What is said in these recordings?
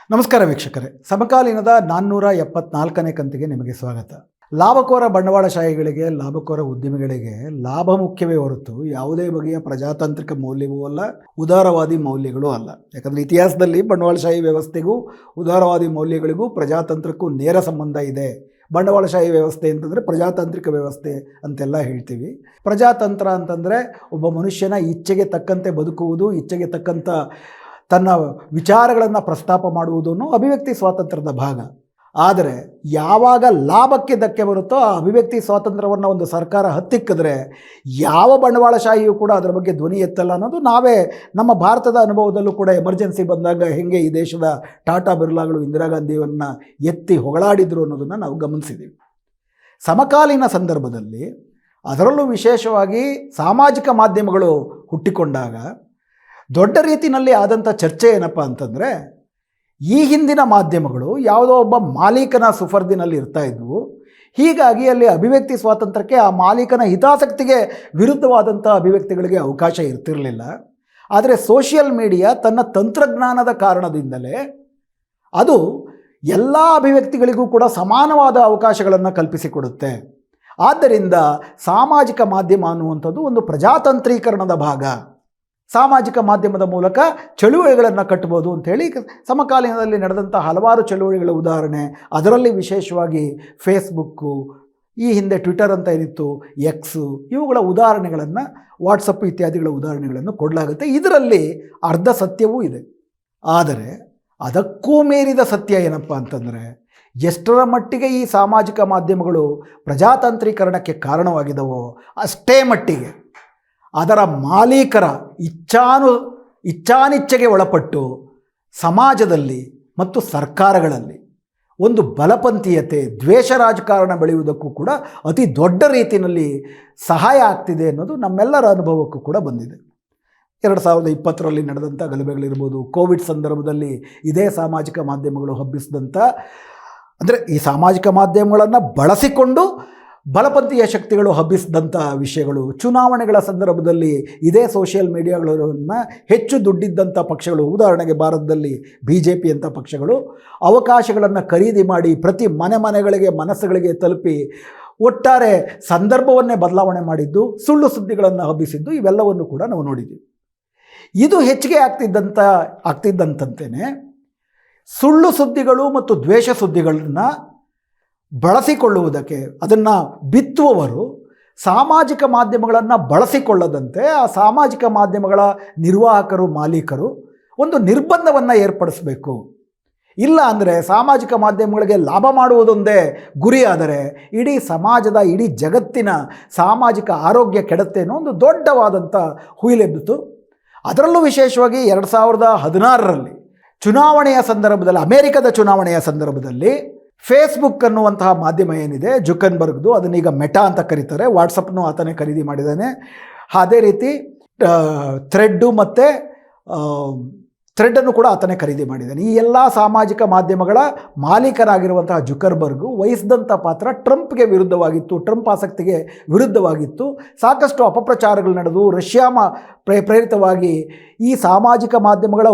ನಮಸ್ಕಾರ ವೀಕ್ಷಕರೇ, ಸಮಕಾಲೀನದ 474ನೇ ಕಂತಿಗೆ ನಿಮಗೆ ಸ್ವಾಗತ. ಲಾಭಕೋರ ಬಂಡವಾಳಶಾಹಿಗಳಿಗೆ, ಲಾಭಕೋರ ಉದ್ಯಮಿಗಳಿಗೆ ಲಾಭ ಮುಖ್ಯವೇ ಹೊರತು ಯಾವುದೇ ಬಗೆಯ ಪ್ರಜಾತಾಂತ್ರಿಕ ಮೌಲ್ಯವೂ ಅಲ್ಲ, ಉದಾರವಾದಿ ಮೌಲ್ಯಗಳೂ ಅಲ್ಲ. ಯಾಕಂದರೆ ಇತಿಹಾಸದಲ್ಲಿ ಬಂಡವಾಳಶಾಹಿ ವ್ಯವಸ್ಥೆಗೂ ಉದಾರವಾದಿ ಮೌಲ್ಯಗಳಿಗೂ ಪ್ರಜಾತಂತ್ರಕ್ಕೂ ನೇರ ಸಂಬಂಧ ಇದೆ. ಬಂಡವಾಳಶಾಹಿ ವ್ಯವಸ್ಥೆ ಅಂತಂದರೆ ಪ್ರಜಾತಾಂತ್ರಿಕ ವ್ಯವಸ್ಥೆ ಅಂತೆಲ್ಲ ಹೇಳ್ತೀವಿ. ಪ್ರಜಾತಂತ್ರ ಅಂತಂದರೆ ಒಬ್ಬ ಮನುಷ್ಯನ ಇಚ್ಛೆಗೆ ತಕ್ಕಂತೆ ಬದುಕುವುದು, ಇಚ್ಛೆಗೆ ತಕ್ಕಂಥ ತನ್ನ ವಿಚಾರಗಳನ್ನು ಪ್ರಸ್ತಾಪ ಮಾಡುವುದೂ ಅಭಿವ್ಯಕ್ತಿ ಸ್ವಾತಂತ್ರ್ಯದ ಭಾಗ. ಆದರೆ ಯಾವಾಗ ಲಾಭಕ್ಕೆ ಧಕ್ಕೆ ಬರುತ್ತೋ ಆ ಅಭಿವ್ಯಕ್ತಿ ಸ್ವಾತಂತ್ರ್ಯವನ್ನು ಒಂದು ಸರ್ಕಾರ ಹತ್ತಿಕ್ಕಿದ್ರೆ ಯಾವ ಬಂಡವಾಳಶಾಹಿಯೂ ಕೂಡ ಅದರ ಬಗ್ಗೆ ಧ್ವನಿ ಎತ್ತಲ್ಲ ಅನ್ನೋದು ನಾವೇ ನಮ್ಮ ಭಾರತದ ಅನುಭವದಲ್ಲೂ ಕೂಡ ಎಮರ್ಜೆನ್ಸಿ ಬಂದಾಗ ಹೇಗೆ ಈ ದೇಶದ ಟಾಟಾ ಬಿರ್ಲಾಗಳು ಇಂದಿರಾ ಗಾಂಧಿಯನ್ನು ಎತ್ತಿ ಹೊಗಳಾಡಿದರು ಅನ್ನೋದನ್ನು ನಾವು ಗಮನಿಸಿದ್ದೀವಿ. ಸಮಕಾಲೀನ ಸಂದರ್ಭದಲ್ಲಿ ಅದರಲ್ಲೂ ವಿಶೇಷವಾಗಿ ಸಾಮಾಜಿಕ ಮಾಧ್ಯಮಗಳು ಹುಟ್ಟಿಕೊಂಡಾಗ ದೊಡ್ಡ ರೀತಿಯಲ್ಲಿ ಆದಂಥ ಚರ್ಚೆ ಏನಪ್ಪ ಅಂತಂದರೆ, ಈ ಹಿಂದಿನ ಮಾಧ್ಯಮಗಳು ಯಾವುದೋ ಒಬ್ಬ ಮಾಲೀಕನ ಸುಫರ್ದಿನಲ್ಲಿ ಇರ್ತಾ ಇದ್ವು. ಹೀಗಾಗಿ ಅಲ್ಲಿ ಅಭಿವ್ಯಕ್ತಿ ಸ್ವಾತಂತ್ರ್ಯಕ್ಕೆ, ಆ ಮಾಲೀಕನ ಹಿತಾಸಕ್ತಿಗೆ ವಿರುದ್ಧವಾದಂಥ ಅಭಿವ್ಯಕ್ತಿಗಳಿಗೆ ಅವಕಾಶ ಇರ್ತಿರಲಿಲ್ಲ. ಆದರೆ ಸೋಷಿಯಲ್ ಮೀಡಿಯಾ ತನ್ನ ತಂತ್ರಜ್ಞಾನದ ಕಾರಣದಿಂದಲೇ ಅದು ಎಲ್ಲ ಅಭಿವ್ಯಕ್ತಿಗಳಿಗೂ ಕೂಡ ಸಮಾನವಾದ ಅವಕಾಶಗಳನ್ನು ಕಲ್ಪಿಸಿಕೊಡುತ್ತೆ. ಆದ್ದರಿಂದ ಸಾಮಾಜಿಕ ಮಾಧ್ಯಮ ಅನ್ನುವಂಥದ್ದು ಒಂದು ಪ್ರಜಾತಂತ್ರೀಕರಣದ ಭಾಗ. ಸಾಮಾಜಿಕ ಮಾಧ್ಯಮದ ಮೂಲಕ ಚಳುವಳಿಗಳನ್ನು ಕಟ್ಟಬೋದು ಅಂಥೇಳಿ ಸಮಕಾಲೀನದಲ್ಲಿ ನಡೆದಂಥ ಹಲವಾರು ಚಳುವಳಿಗಳ ಉದಾಹರಣೆ, ಅದರಲ್ಲಿ ವಿಶೇಷವಾಗಿ ಫೇಸ್ಬುಕ್ಕು, ಈ ಹಿಂದೆ ಟ್ವಿಟರ್ ಅಂತ ಏನಿತ್ತು, ಎಕ್ಸು, ಇವುಗಳ ಉದಾಹರಣೆಗಳನ್ನು, ವಾಟ್ಸಪ್ ಇತ್ಯಾದಿಗಳ ಉದಾಹರಣೆಗಳನ್ನು ಕೊಡಲಾಗುತ್ತೆ. ಇದರಲ್ಲಿ ಅರ್ಧ ಸತ್ಯವೂ ಇದೆ. ಆದರೆ ಅದಕ್ಕೂ ಮೀರಿದ ಸತ್ಯ ಏನಪ್ಪ ಅಂತಂದರೆ, ಎಷ್ಟರ ಮಟ್ಟಿಗೆ ಈ ಸಾಮಾಜಿಕ ಮಾಧ್ಯಮಗಳು ಪ್ರಜಾತಾಂತ್ರೀಕರಣಕ್ಕೆ ಕಾರಣವಾಗಿದವೋ ಅಷ್ಟೇ ಮಟ್ಟಿಗೆ ಅದರ ಮಾಲೀಕರ ಇಚ್ಛಾನಿಚ್ಛೆಗೆ ಒಳಪಟ್ಟು ಸಮಾಜದಲ್ಲಿ ಮತ್ತು ಸರ್ಕಾರಗಳಲ್ಲಿ ಒಂದು ಬಲಪಂಥೀಯತೆ, ದ್ವೇಷ ರಾಜಕಾರಣ ಬೆಳೆಯುವುದಕ್ಕೂ ಕೂಡ ಅತಿ ದೊಡ್ಡ ರೀತಿಯಲ್ಲಿ ಸಹಾಯ ಆಗ್ತಿದೆ ಅನ್ನೋದು ನಮ್ಮೆಲ್ಲರ ಅನುಭವಕ್ಕೂ ಕೂಡ ಬಂದಿದೆ. 2020ರಲ್ಲಿ ನಡೆದಂಥ ಗಲಭೆಗಳಿರ್ಬೋದು, ಕೋವಿಡ್ ಸಂದರ್ಭದಲ್ಲಿ ಇದೇ ಸಾಮಾಜಿಕ ಮಾಧ್ಯಮಗಳು ಹಬ್ಬಿಸಿದಂಥ, ಅಂದರೆ ಈ ಸಾಮಾಜಿಕ ಮಾಧ್ಯಮಗಳನ್ನು ಬಳಸಿಕೊಂಡು ಬಲಪಂಥೀಯ ಶಕ್ತಿಗಳು ಹಬ್ಬಿಸಿದಂಥ ವಿಷಯಗಳು, ಚುನಾವಣೆಗಳ ಸಂದರ್ಭದಲ್ಲಿ ಇದೇ ಸೋಷಿಯಲ್ ಮೀಡಿಯಾಗಳನ್ನು ಹೆಚ್ಚು ದುಡ್ಡಿದ್ದಂಥ ಪಕ್ಷಗಳು, ಉದಾಹರಣೆಗೆ ಭಾರತದಲ್ಲಿ BJP ಅಂತ ಪಕ್ಷಗಳು ಅವಕಾಶಗಳನ್ನು ಖರೀದಿ ಮಾಡಿ ಪ್ರತಿ ಮನೆಗಳಿಗೆ ಮನಸ್ಸುಗಳಿಗೆ ತಲುಪಿ ಒಟ್ಟಾರೆ ಸಂದರ್ಭವನ್ನೇ ಬದಲಾವಣೆ ಮಾಡಿದ್ದು, ಸುಳ್ಳು ಸುದ್ದಿಗಳನ್ನು ಹಬ್ಬಿಸಿದ್ದು, ಇವೆಲ್ಲವನ್ನು ಕೂಡ ನಾವು ನೋಡಿದ್ದೀವಿ. ಇದು ಹೆಚ್ಚಿಗೆ ಆಗ್ತಿದ್ದಂತೆಯೇ ಸುಳ್ಳು ಸುದ್ದಿಗಳು ಮತ್ತು ದ್ವೇಷ ಸುದ್ದಿಗಳನ್ನು ಬಳಸಿಕೊಳ್ಳುವುದಕ್ಕೆ, ಅದನ್ನು ಬಿತ್ತುವವರು ಸಾಮಾಜಿಕ ಮಾಧ್ಯಮಗಳನ್ನು ಬಳಸಿಕೊಳ್ಳದಂತೆ ಆ ಸಾಮಾಜಿಕ ಮಾಧ್ಯಮಗಳ ನಿರ್ವಾಹಕರು, ಮಾಲೀಕರು ಒಂದು ನಿರ್ಬಂಧವನ್ನು ಏರ್ಪಡಿಸಬೇಕು. ಇಲ್ಲ ಅಂದರೆ ಸಾಮಾಜಿಕ ಮಾಧ್ಯಮಗಳಿಗೆ ಲಾಭ ಮಾಡುವುದೊಂದೇ ಗುರಿಯಾದರೆ ಇಡೀ ಸಮಾಜದ, ಇಡೀ ಜಗತ್ತಿನ ಸಾಮಾಜಿಕ ಆರೋಗ್ಯ ಕೆಡುತ್ತೆ ಅನ್ನೋ ಒಂದು ದೊಡ್ಡವಾದಂಥ ಹುಯಿಲೆಬ್ಬಿತು. ಅದರಲ್ಲೂ ವಿಶೇಷವಾಗಿ 2016ರಲ್ಲಿ ಚುನಾವಣೆಯ ಸಂದರ್ಭದಲ್ಲಿ, ಅಮೇರಿಕದ ಚುನಾವಣೆಯ ಸಂದರ್ಭದಲ್ಲಿ ಫೇಸ್ಬುಕ್ ಅನ್ನುವಂತಹ ಮಾಧ್ಯಮ ಏನಿದೆ, ಜುಕನ್ಬರ್ಗ್ದು, ಅದನ್ನೀಗ ಮೆಟಾ ಅಂತ ಕರೀತಾರೆ, ವಾಟ್ಸಪ್ನು ಆತನೇ ಖರೀದಿ ಮಾಡಿದ್ದಾನೆ. ಅದೇ ರೀತಿ ಥ್ರೆಡ್ಡು ಮತ್ತು ಥ್ರೆಡ್ಡನ್ನು ಕೂಡ ಆತನೇ ಖರೀದಿ ಮಾಡಿದ್ದಾನೆ. ಈ ಎಲ್ಲ ಸಾಮಾಜಿಕ ಮಾಧ್ಯಮಗಳ ಮಾಲೀಕರಾಗಿರುವಂತಹ ಜುಕರ್ಬರ್ಗು ವಹಿಸಿದಂಥ ಪಾತ್ರ ಟ್ರಂಪ್ಗೆ ವಿರುದ್ಧವಾಗಿತ್ತು, ಟ್ರಂಪ್ ಆಸಕ್ತಿಗೆ ವಿರುದ್ಧವಾಗಿತ್ತು. ಸಾಕಷ್ಟು ಅಪಪ್ರಚಾರಗಳು ನಡೆದು ರಷ್ಯಾ ಪ್ರೇರಿತವಾಗಿ ಈ ಸಾಮಾಜಿಕ ಮಾಧ್ಯಮಗಳ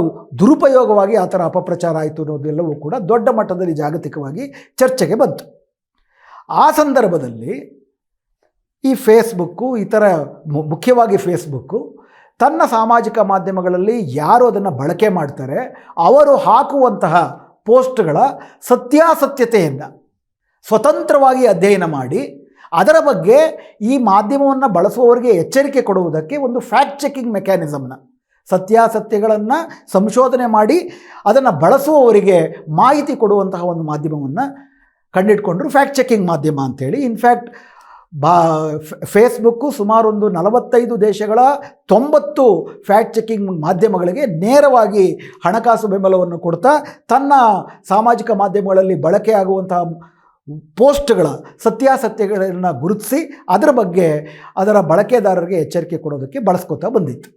ದುರುಪಯೋಗವಾಗಿ ಆ ಥರ ಅಪಪ್ರಚಾರ ಆಯಿತು ಅನ್ನೋದೆಲ್ಲವೂ ಕೂಡ ದೊಡ್ಡ ಮಟ್ಟದಲ್ಲಿ ಜಾಗತಿಕವಾಗಿ ಚರ್ಚೆಗೆ ಬಂತು. ಆ ಸಂದರ್ಭದಲ್ಲಿ ಈ ಫೇಸ್ಬುಕ್ಕು, ಈ ಥರ ಮುಖ್ಯವಾಗಿ ಫೇಸ್ಬುಕ್ಕು ತನ್ನ ಸಾಮಾಜಿಕ ಮಾಧ್ಯಮಗಳಲ್ಲಿ ಯಾರು ಅದನ್ನು ಬಳಕೆ ಮಾಡ್ತಾರೆ ಅವರು ಹಾಕುವಂತಹ ಪೋಸ್ಟ್ಗಳ ಸತ್ಯಾಸತ್ಯತೆಯನ್ನು ಸ್ವತಂತ್ರವಾಗಿ ಅಧ್ಯಯನ ಮಾಡಿ ಅದರ ಬಗ್ಗೆ ಈ ಮಾಧ್ಯಮವನ್ನು ಬಳಸುವವರಿಗೆ ಎಚ್ಚರಿಕೆ ಕೊಡುವುದಕ್ಕೆ ಒಂದು ಫ್ಯಾಕ್ಟ್ ಚೆಕಿಂಗ್ ಮೆಕ್ಯಾನಿಸಮ್ನ, ಸತ್ಯಾಸತ್ಯಗಳನ್ನು ಸಂಶೋಧನೆ ಮಾಡಿ ಅದನ್ನು ಬಳಸುವವರಿಗೆ ಮಾಹಿತಿ ಕೊಡುವಂತಹ ಒಂದು ಮಾಧ್ಯಮವನ್ನು ಕಂಡಿಡ್ಕೊಂಡ್ರು, ಫ್ಯಾಕ್ಟ್ ಚೆಕಿಂಗ್ ಮಾಧ್ಯಮ ಅಂಥೇಳಿ. ಇನ್ಫ್ಯಾಕ್ಟ್ ಫೇಸ್ಬುಕ್ಕು ಸುಮಾರು ಒಂದು 45 ದೇಶಗಳ 90 ಫ್ಯಾಕ್ಟ್ ಚೆಕಿಂಗ್ ಮಾಧ್ಯಮಗಳಿಗೆ ನೇರವಾಗಿ ಹಣಕಾಸು ಬೆಂಬಲವನ್ನು ಕೊಡ್ತಾ ತನ್ನ ಸಾಮಾಜಿಕ ಮಾಧ್ಯಮಗಳಲ್ಲಿ ಬಳಕೆಯಾಗುವಂತಹ ಪೋಸ್ಟ್ಗಳ ಸತ್ಯಾಸತ್ಯಗಳನ್ನು ಗುರುತಿಸಿ ಅದರ ಬಗ್ಗೆ ಅದರ ಬಳಕೆದಾರರಿಗೆ ಎಚ್ಚರಿಕೆ ಕೊಡೋದಕ್ಕೆ ಬಳಸ್ಕೊತಾ ಬಂದಿತ್ತು.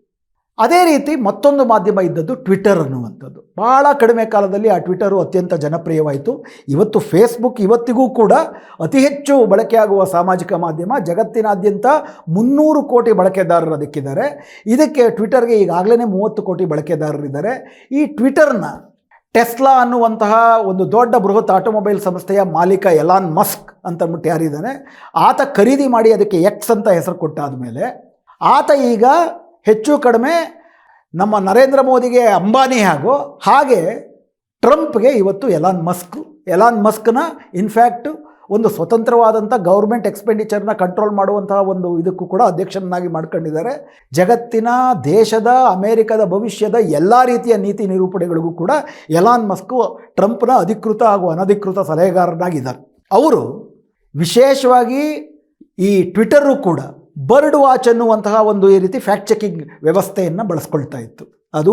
ಅದೇ ರೀತಿ ಮತ್ತೊಂದು ಮಾಧ್ಯಮ ಇದ್ದದ್ದು ಟ್ವಿಟರ್ ಅನ್ನುವಂಥದ್ದು. ಭಾಳ ಕಡಿಮೆ ಕಾಲದಲ್ಲಿ ಆ ಟ್ವಿಟರು ಅತ್ಯಂತ ಜನಪ್ರಿಯವಾಯಿತು. ಇವತ್ತು ಫೇಸ್ಬುಕ್ ಇವತ್ತಿಗೂ ಕೂಡ ಅತಿ ಹೆಚ್ಚು ಬಳಕೆಯಾಗುವ ಸಾಮಾಜಿಕ ಮಾಧ್ಯಮ. ಜಗತ್ತಿನಾದ್ಯಂತ 300 ಕೋಟಿ ಬಳಕೆದಾರರು ಅದಕ್ಕಿದ್ದಾರೆ. ಇದಕ್ಕೆ ಟ್ವಿಟರ್ಗೆ ಈಗಾಗಲೇ 30 ಕೋಟಿ ಬಳಕೆದಾರರಿದ್ದಾರೆ. ಈ ಟ್ವಿಟರ್ನ ಟೆಸ್ಲಾ ಅನ್ನುವಂತಹ ಒಂದು ದೊಡ್ಡ ಬೃಹತ್ ಆಟೋಮೊಬೈಲ್ ಸಂಸ್ಥೆಯ ಮಾಲೀಕ ಎಲಾನ್ ಮಸ್ಕ್ ಅಂತ ಅಂದ್ಬಿಟ್ಟು ಯಾರಿದ್ದಾನೆ, ಆತ ಖರೀದಿ ಮಾಡಿ ಅದಕ್ಕೆ ಎಕ್ಸ್ ಅಂತ ಹೆಸರು ಕೊಟ್ಟಾದ ಮೇಲೆ ಆತ ಈಗ ಹೆಚ್ಚು ಕಡಿಮೆ ನಮ್ಮ ನರೇಂದ್ರ ಮೋದಿಗೆ ಅಂಬಾನಿ ಹಾಗೆ ಟ್ರಂಪ್ಗೆ ಇವತ್ತು ಎಲಾನ್ ಮಸ್ಕ್ನ ಇನ್ಫ್ಯಾಕ್ಟ್ ಒಂದು ಸ್ವತಂತ್ರವಾದಂಥ ಗೌರ್ಮೆಂಟ್ ಎಕ್ಸ್ಪೆಂಡಿಚರ್ನ ಕಂಟ್ರೋಲ್ ಮಾಡುವಂತಹ ಒಂದು ಇದಕ್ಕೂ ಕೂಡ ಅಧ್ಯಕ್ಷನಾಗಿ ಮಾಡ್ಕೊಂಡಿದ್ದಾರೆ. ಜಗತ್ತಿನ ದೇಶದ ಅಮೇರಿಕದ ಭವಿಷ್ಯದ ಎಲ್ಲ ರೀತಿಯ ನೀತಿ ನಿರೂಪಣೆಗಳಿಗೂ ಕೂಡ ಎಲಾನ್ ಮಸ್ಕ್ ಟ್ರಂಪ್ನ ಅಧಿಕೃತ ಹಾಗೂ ಅನಧಿಕೃತ ಸಲಹೆಗಾರನಾಗಿದ್ದಾರೆ. ಅವರು ವಿಶೇಷವಾಗಿ ಈ ಟ್ವಿಟರು ಕೂಡ ಬರ್ಡ್ ವಾಚ್ ಅನ್ನುವಂತಹ ಒಂದು ಈ ರೀತಿ ಫ್ಯಾಕ್ಟ್ ಚೆಕಿಂಗ್ ವ್ಯವಸ್ಥೆಯನ್ನು ಬಳಸ್ಕೊಳ್ತಾ ಇತ್ತು. ಅದು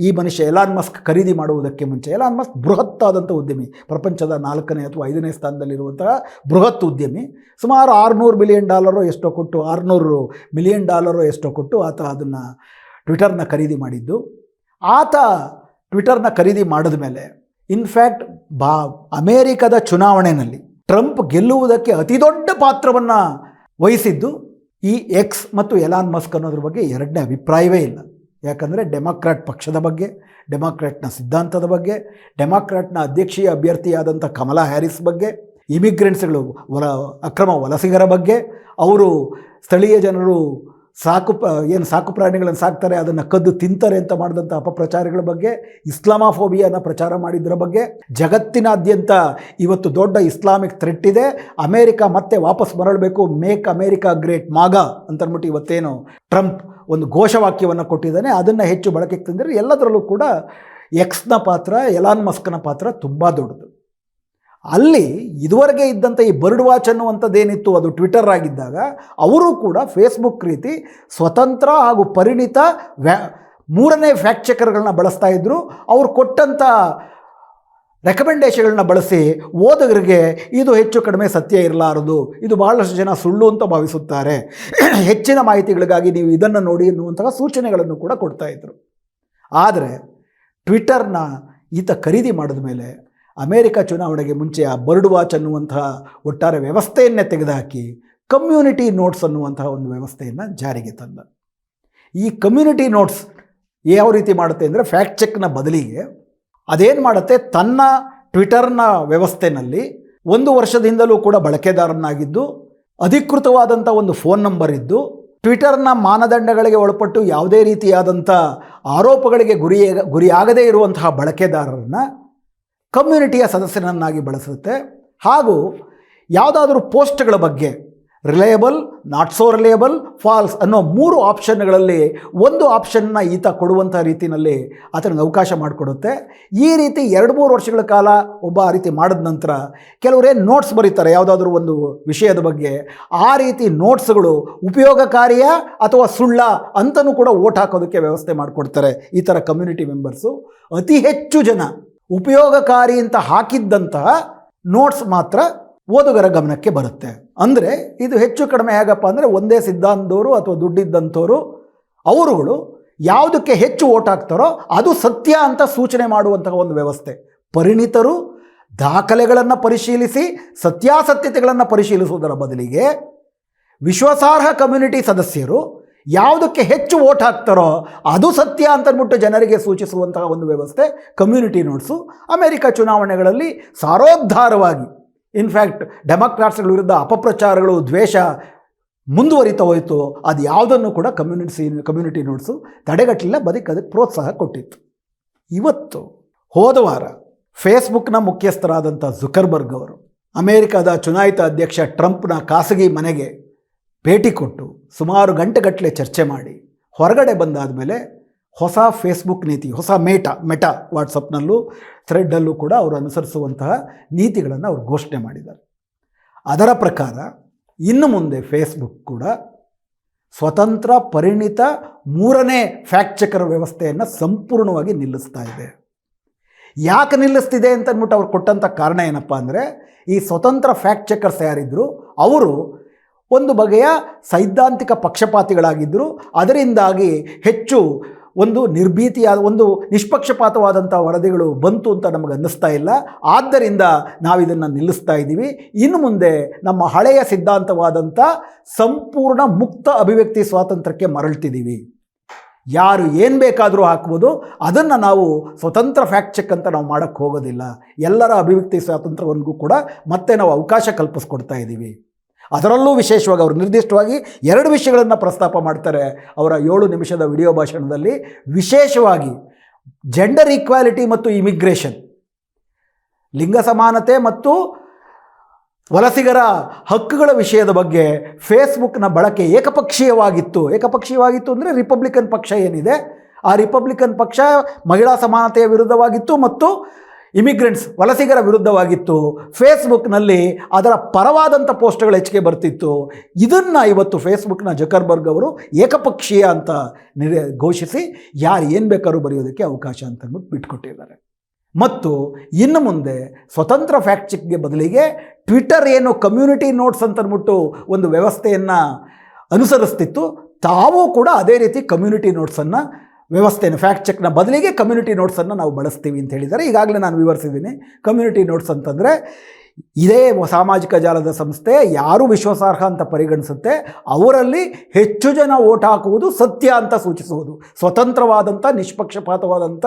ಈ ಮನುಷ್ಯ ಎಲಾನ್ ಮಸ್ಕ್ ಖರೀದಿ ಮಾಡುವುದಕ್ಕೆ ಮುಂಚೆ. ಎಲಾನ್ ಮಸ್ಕ್ ಬೃಹತ್ತಾದಂಥ ಉದ್ಯಮಿ, ಪ್ರಪಂಚದ 4ನೇ ಅಥವಾ 5ನೇ ಸ್ಥಾನದಲ್ಲಿರುವಂತಹ ಬೃಹತ್ ಉದ್ಯಮಿ. ಸುಮಾರು $600 ಬಿಲಿಯನ್ ಎಷ್ಟೋ ಕೊಟ್ಟು $600 ಮಿಲಿಯನ್ ಎಷ್ಟೋ ಕೊಟ್ಟು ಆತ ಅದನ್ನು ಟ್ವಿಟರ್ನ ಖರೀದಿ ಮಾಡಿದ್ದು. ಆತ ಟ್ವಿಟರ್ನ ಖರೀದಿ ಮಾಡಿದ ಮೇಲೆ ಇನ್ಫ್ಯಾಕ್ಟ್ ಅಮೇರಿಕದ ಚುನಾವಣೆಯಲ್ಲಿ ಟ್ರಂಪ್ ಗೆಲ್ಲುವುದಕ್ಕೆ ಅತಿ ದೊಡ್ಡ ಪಾತ್ರವನ್ನು ವಹಿಸಿದ್ದು ಈ ಎಕ್ಸ್ ಮತ್ತು ಎಲಾನ್ ಮಸ್ಕ್ ಅನ್ನೋದ್ರ ಬಗ್ಗೆ ಎರಡನೇ ಅಭಿಪ್ರಾಯವೇ ಇಲ್ಲ. ಯಾಕಂದರೆ ಡೆಮಾಕ್ರಾಟ್ ಪಕ್ಷದ ಬಗ್ಗೆ, ಡೆಮಾಕ್ರಾಟ್ನ ಸಿದ್ಧಾಂತದ ಬಗ್ಗೆ, ಡೆಮಾಕ್ರಾಟ್ನ ಅಧ್ಯಕ್ಷೀಯ ಅಭ್ಯರ್ಥಿಯಾದಂಥ ಕಮಲಾ ಹ್ಯಾರಿಸ್ ಬಗ್ಗೆ, ಇಮಿಗ್ರೆಂಟ್ಸ್ಗಳು ಅಕ್ರಮ ವಲಸಿಗರ ಬಗ್ಗೆ, ಅವರು ಸ್ಥಳೀಯ ಜನರು ಸಾಕು ಪ್ರಾಣಿಗಳನ್ನು ಸಾಕ್ತಾರೆ ಅದನ್ನು ಕದ್ದು ತಿಂತಾರೆ ಅಂತ ಮಾಡಿದಂಥ ಅಪಪ್ರಚಾರಗಳ ಬಗ್ಗೆ, ಇಸ್ಲಾಮಾಫೋಬಿಯಾನ ಪ್ರಚಾರ ಮಾಡಿದ್ದರ ಬಗ್ಗೆ, ಜಗತ್ತಿನಾದ್ಯಂತ ಇವತ್ತು ದೊಡ್ಡ ಇಸ್ಲಾಮಿಕ್ ಥ್ರೆಟ್ ಇದೆ, ಅಮೇರಿಕ ಮತ್ತೆ ವಾಪಸ್ ಮರಳಬೇಕು, ಮೇಕ್ ಅಮೇರಿಕಾ ಗ್ರೇಟ್ ಮಾಗಾ ಅಂತಂದ್ಬಿಟ್ಟು ಇವತ್ತೇನು ಟ್ರಂಪ್ ಒಂದು ಘೋಷವಾಕ್ಯವನ್ನು ಕೊಟ್ಟಿದ್ದಾನೆ, ಅದನ್ನು ಹೆಚ್ಚು ಬಳಕೆಗೆ ತಂದರೆ ಎಲ್ಲದರಲ್ಲೂ ಕೂಡ ಎಕ್ಸ್ನ ಪಾತ್ರ, ಎಲಾನ್ ಮಸ್ಕ್ನ ಪಾತ್ರ ತುಂಬ ದೊಡ್ಡದು. ಅಲ್ಲಿ ಇದುವರೆಗೆ ಇದ್ದಂಥ ಈ ಬರ್ಡ್ ವಾಚ್ ಅನ್ನುವಂಥದ್ದೇನಿತ್ತು ಅದು ಟ್ವಿಟರ್ ಆಗಿದ್ದಾಗ ಅವರು ಕೂಡ ಫೇಸ್ಬುಕ್ ರೀತಿ ಸ್ವತಂತ್ರ ಹಾಗೂ ಪರಿಣಿತ ಮೂರನೇ ಫ್ಯಾಕ್ಟ್ ಚೆಕರ್ಗಳನ್ನ ಬಳಸ್ತಾ ಇದ್ದರು. ಅವ್ರು ಕೊಟ್ಟಂಥ ರೆಕಮೆಂಡೇಷನ್ಗಳನ್ನ ಬಳಸಿ ಓದುಗರಿಗೆ ಇದು ಹೆಚ್ಚು ಕಡಿಮೆ ಸತ್ಯ ಇರಲಾರದು, ಇದು ಬಹಳಷ್ಟು ಜನ ಸುಳ್ಳು ಅಂತ ಭಾವಿಸುತ್ತಾರೆ, ಹೆಚ್ಚಿನ ಮಾಹಿತಿಗಳಿಗಾಗಿ ನೀವು ಇದನ್ನು ನೋಡಿ ಎನ್ನುವಂತಹ ಸೂಚನೆಗಳನ್ನು ಕೂಡ ಕೊಡ್ತಾಯಿದ್ರು. ಆದರೆ ಟ್ವಿಟರ್ನ ಈತ ಖರೀದಿ ಮಾಡಿದ ಮೇಲೆ ಅಮೇರಿಕ ಚುನಾವಣೆಗೆ ಮುಂಚೆ ಆ ಬರ್ಡ್ ವಾಚ್ ಅನ್ನುವಂತಹ ಒಟ್ಟಾರೆ ವ್ಯವಸ್ಥೆಯನ್ನೇ ತೆಗೆದುಹಾಕಿ ಕಮ್ಯುನಿಟಿ ನೋಟ್ಸ್ ಅನ್ನುವಂತಹ ಒಂದು ವ್ಯವಸ್ಥೆಯನ್ನು ಜಾರಿಗೆ ತಂದ. ಈ ಕಮ್ಯುನಿಟಿ ನೋಟ್ಸ್ ಯಾವ ರೀತಿ ಮಾಡುತ್ತೆ ಅಂದರೆ ಫ್ಯಾಕ್ಟ್ ಚೆಕ್ನ ಬದಲಿಗೆ ಅದೇನು ಮಾಡುತ್ತೆ, ತನ್ನ ಟ್ವಿಟರ್ನ ವ್ಯವಸ್ಥೆಯಲ್ಲಿ 1 ವರ್ಷದಿಂದಲೂ ಕೂಡ ಬಳಕೆದಾರನಾಗಿದ್ದು, ಅಧಿಕೃತವಾದಂಥ ಒಂದು ಫೋನ್ ನಂಬರ್ ಇದ್ದು, ಟ್ವಿಟರ್ನ ಮಾನದಂಡಗಳಿಗೆ ಒಳಪಟ್ಟು ಯಾವುದೇ ರೀತಿಯಾದಂಥ ಆರೋಪಗಳಿಗೆ ಗುರಿಯಾಗದೇ ಇರುವಂತಹ ಬಳಕೆದಾರರನ್ನು ಕಮ್ಯುನಿಟಿಯ ಸದಸ್ಯನನ್ನಾಗಿ ಬಳಸುತ್ತೆ. ಹಾಗೂ ಯಾವುದಾದ್ರೂ ಪೋಸ್ಟ್ಗಳ ಬಗ್ಗೆ reliable, not so reliable, false ಅನ್ನೋ 3 ಆಪ್ಷನ್ಗಳಲ್ಲಿ ಒಂದು ಆಪ್ಷನ್ನ ಈತ ಕೊಡುವಂಥ ರೀತಿಯಲ್ಲಿ ಆತನಿಗೆ ಅವಕಾಶ ಮಾಡಿಕೊಡುತ್ತೆ. ಈ ರೀತಿ 2-3 ವರ್ಷಗಳ ಕಾಲ ಒಬ್ಬ ಆ ರೀತಿ ಮಾಡಿದ ನಂತರ ಕೆಲವರೇನು ನೋಟ್ಸ್ ಬರೀತಾರೆ ಯಾವುದಾದ್ರೂ ಒಂದು ವಿಷಯದ ಬಗ್ಗೆ, ಆ ರೀತಿ ನೋಟ್ಸ್ಗಳು ಉಪಯೋಗಕಾರಿಯ ಅಥವಾ ಸುಳ್ಳ ಅಂತಲೂ ಕೂಡ ಓಟ್ ಹಾಕೋದಕ್ಕೆ ವ್ಯವಸ್ಥೆ ಮಾಡಿಕೊಡ್ತಾರೆ ಈ ಥರ ಕಮ್ಯುನಿಟಿ ಮೆಂಬರ್ಸು. ಅತಿ ಹೆಚ್ಚು ಜನ ಉಪಯೋಗಕಾರಿ ಅಂತ ಹಾಕಿದ್ದಂತಹ ನೋಟ್ಸ್ ಮಾತ್ರ ಓದುಗರ ಗಮನಕ್ಕೆ ಬರುತ್ತೆ. ಅಂದರೆ ಇದು ಹೆಚ್ಚು ಕಡಿಮೆ ಹೇಗಪ್ಪ ಅಂದರೆ ಒಂದೇ ಸಿದ್ಧಾಂತದವರು ಅಥವಾ ದುಡ್ಡಿದ್ದಂಥವರು ಅವರುಗಳು ಯಾವುದಕ್ಕೆ ಹೆಚ್ಚು ಓಟ್ ಹಾಕ್ತಾರೋ ಅದು ಸತ್ಯ ಅಂತ ಸೂಚನೆ ಮಾಡುವಂತಹ ಒಂದು ವ್ಯವಸ್ಥೆ. ಪರಿಣಿತರು ದಾಖಲೆಗಳನ್ನು ಪರಿಶೀಲಿಸಿ ಸತ್ಯಾಸತ್ಯತೆಗಳನ್ನು ಪರಿಶೀಲಿಸುವುದರ ಬದಲಿಗೆ ವಿಶ್ವಾಸಾರ್ಹ ಕಮ್ಯುನಿಟಿ ಸದಸ್ಯರು ಯಾವುದಕ್ಕೆ ಹೆಚ್ಚು ಓಟ್ ಹಾಕ್ತಾರೋ ಅದು ಸತ್ಯ ಅಂತಂದ್ಬಿಟ್ಟು ಜನರಿಗೆ ಸೂಚಿಸುವಂತಹ ಒಂದು ವ್ಯವಸ್ಥೆ ಕಮ್ಯುನಿಟಿ ನೋಟ್ಸು ಅಮೇರಿಕ ಚುನಾವಣೆಗಳಲ್ಲಿ ಸಾರೋದ್ಧಾರವಾಗಿ, ಇನ್ಫ್ಯಾಕ್ಟ್ ಡೆಮಾಕ್ರಾಟ್ಸ್ಗಳ ವಿರುದ್ಧ ಅಪಪ್ರಚಾರಗಳು, ದ್ವೇಷ ಮುಂದುವರಿತಾ ಹೋಯಿತು. ಅದು ಯಾವುದನ್ನು ಕೂಡ ಕಮ್ಯುನಿಟಿ ನೋಟ್ಸು ತಡೆಗಟ್ಟಲಿಲ್ಲ, ಅದಕ್ಕೆ ಪ್ರೋತ್ಸಾಹ ಕೊಟ್ಟಿತ್ತು. ಇವತ್ತು ಹೋದ ವಾರ ಫೇಸ್ಬುಕ್ನ ಮುಖ್ಯಸ್ಥರಾದಂಥ ಜುಕರ್ಬರ್ಗ್ ಅವರು ಅಮೇರಿಕದ ಚುನಾಯಿತ ಅಧ್ಯಕ್ಷ ಟ್ರಂಪ್ನ ಖಾಸಗಿ ಮನೆಗೆ ಭೇಟಿ ಕೊಟ್ಟು ಸುಮಾರು ಗಂಟೆಗಟ್ಟಲೆ ಚರ್ಚೆ ಮಾಡಿ ಹೊರಗಡೆ ಬಂದಾದ ಮೇಲೆ ಹೊಸ ಫೇಸ್ಬುಕ್ ನೀತಿ, ಹೊಸ ಮೆಟಾ ವಾಟ್ಸಪ್ನಲ್ಲೂ ಥ್ರೆಡ್ಡಲ್ಲೂ ಕೂಡ ಅವರು ಅನುಸರಿಸುವಂತಹ ನೀತಿಗಳನ್ನು ಅವರು ಘೋಷಣೆ ಮಾಡಿದ್ದಾರೆ. ಅದರ ಪ್ರಕಾರ ಇನ್ನು ಮುಂದೆ ಫೇಸ್ಬುಕ್ ಕೂಡ ಸ್ವತಂತ್ರ ಪರಿಣಿತ 3ನೇ ಫ್ಯಾಕ್ಟ್ ಚೆಕರ್ ವ್ಯವಸ್ಥೆಯನ್ನು ಸಂಪೂರ್ಣವಾಗಿ ನಿಲ್ಲಿಸ್ತಾ ಇದೆ. ಯಾಕೆ ನಿಲ್ಲಿಸ್ತಿದೆ ಅಂತಂದ್ಬಿಟ್ಟು ಅವ್ರು ಕೊಟ್ಟಂಥ ಕಾರಣ ಏನಪ್ಪ ಅಂದರೆ, ಈ ಸ್ವತಂತ್ರ ಫ್ಯಾಕ್ಟ್ ಚೆಕರ್ಸ್ ಯಾರಿದ್ರು ಅವರು ಒಂದು ಬಗೆಯ ಸೈದ್ಧಾಂತಿಕ ಪಕ್ಷಪಾತಿಗಳಾಗಿದ್ದರು. ಅದರಿಂದಾಗಿ ಹೆಚ್ಚು ಒಂದು ನಿರ್ಭೀತಿಯಾದ ಒಂದು ನಿಷ್ಪಕ್ಷಪಾತವಾದಂಥ ವರದಿಗಳು ಬಂತು ಅಂತ ನಮಗೆ ಅನ್ನಿಸ್ತಾ ಇಲ್ಲ. ಆದ್ದರಿಂದ ನಾವಿದನ್ನು ನಿಲ್ಲಿಸ್ತಾ ಇದ್ದೀವಿ. ಇನ್ನು ಮುಂದೆ ನಮ್ಮ ಹಳೆಯ ಸಿದ್ಧಾಂತವಾದಂಥ ಸಂಪೂರ್ಣ ಮುಕ್ತ ಅಭಿವ್ಯಕ್ತಿ ಸ್ವಾತಂತ್ರ್ಯಕ್ಕೆ ಮರಳ್ತಿದ್ದೀವಿ. ಯಾರು ಏನು ಬೇಕಾದರೂ ಹಾಕ್ಬೋದು. ಅದನ್ನು ನಾವು ಸ್ವತಂತ್ರ ಫ್ಯಾಕ್ಟ್ ಚೆಕ್ ಅಂತ ನಾವು ಮಾಡೋಕ್ಕೆ ಹೋಗೋದಿಲ್ಲ. ಎಲ್ಲರ ಅಭಿವ್ಯಕ್ತಿ ಸ್ವಾತಂತ್ರ್ಯವನಿಗೂ ಕೂಡ ಮತ್ತೆ ನಾವು ಅವಕಾಶ ಕಲ್ಪಿಸ್ಕೊಡ್ತಾ ಇದ್ದೀವಿ. ಅದರಲ್ಲೂ ವಿಶೇಷವಾಗಿ ಅವರು ನಿರ್ದಿಷ್ಟವಾಗಿ 2 ವಿಷಯಗಳನ್ನು ಪ್ರಸ್ತಾಪ ಮಾಡ್ತಾರೆ ಅವರ 7 ನಿಮಿಷದ ವಿಡಿಯೋ ಭಾಷಣದಲ್ಲಿ. ವಿಶೇಷವಾಗಿ ಜೆಂಡರ್ ಈಕ್ವಾಲಿಟಿ ಮತ್ತು ಇಮಿಗ್ರೇಷನ್, ಲಿಂಗ ಸಮಾನತೆ ಮತ್ತು ವಲಸಿಗರ ಹಕ್ಕುಗಳ ವಿಷಯದ ಬಗ್ಗೆ ಫೇಸ್ಬುಕ್ನ ಬಳಕೆ ಏಕಪಕ್ಷೀಯವಾಗಿತ್ತು ಅಂದರೆ ರಿಪಬ್ಲಿಕನ್ ಪಕ್ಷ ಏನಿದೆ ಆ ರಿಪಬ್ಲಿಕನ್ ಪಕ್ಷ ಮಹಿಳಾ ಸಮಾನತೆಯ ವಿರುದ್ಧವಾಗಿತ್ತು ಮತ್ತು ಇಮಿಗ್ರೆಂಟ್ಸ್ ವಲಸಿಗರ ವಿರುದ್ಧವಾಗಿತ್ತು. ಫೇಸ್ಬುಕ್ನಲ್ಲಿ ಅದರ ಪರವಾದಂಥ ಪೋಸ್ಟ್ಗಳು ಹೆಚ್ಚಿಗೆ ಬರ್ತಿತ್ತು. ಇದನ್ನು ಇವತ್ತು ಫೇಸ್ಬುಕ್ನ ಜಕರ್ಬರ್ಗ್ ಅವರು ಏಕಪಕ್ಷೀಯ ಅಂತ ಘೋಷಿಸಿ ಯಾರು ಏನು ಬೇಕಾದ್ರೂ ಬರೆಯೋದಕ್ಕೆ ಅವಕಾಶ ಅಂತ ಅಂದ್ಬಿಟ್ಟು ಬಿಟ್ಕೊಟ್ಟಿದ್ದಾರೆ. ಮತ್ತು ಇನ್ನು ಮುಂದೆ ಸ್ವತಂತ್ರ ಫ್ಯಾಕ್ಟ್ ಚೆಕ್ಗೆ ಬದಲಿಗೆ ಟ್ವಿಟರ್ ಏನು ಕಮ್ಯುನಿಟಿ ನೋಟ್ಸ್ ಅಂತ ಅಂದ್ಬಿಟ್ಟು ಒಂದು ವ್ಯವಸ್ಥೆಯನ್ನು ಅನುಸರಿಸ್ತಿತ್ತು, ತಾವೂ ಕೂಡ ಅದೇ ರೀತಿ ಕಮ್ಯುನಿಟಿ ನೋಟ್ಸನ್ನು ವ್ಯವಸ್ಥೆಯನ್ನು ಫ್ಯಾಕ್ಟ್ ಚೆಕ್ನ ಬದಲಿಗೆ ಕಮ್ಯುನಿಟಿ ನೋಟ್ಸನ್ನು ನಾವು ಬಳಸ್ತೀವಿ ಅಂತ ಹೇಳಿದ್ದಾರೆ. ಈಗಾಗಲೇ ನಾನು ವಿವರಿಸಿದ್ದೀನಿ. ಕಮ್ಯುನಿಟಿ ನೋಟ್ಸ್ ಅಂತಂದರೆ ಇದೇ ಸಾಮಾಜಿಕ ಜಾಲದ ಸಂಸ್ಥೆ ಯಾರು ವಿಶ್ವಾಸಾರ್ಹ ಅಂತ ಪರಿಗಣಿಸುತ್ತೆ ಅವರಲ್ಲಿ ಹೆಚ್ಚು ಜನ ಓಟ್ ಹಾಕುವುದು ಸತ್ಯ ಅಂತ ಸೂಚಿಸುವುದು. ಸ್ವತಂತ್ರವಾದಂಥ ನಿಷ್ಪಕ್ಷಪಾತವಾದಂಥ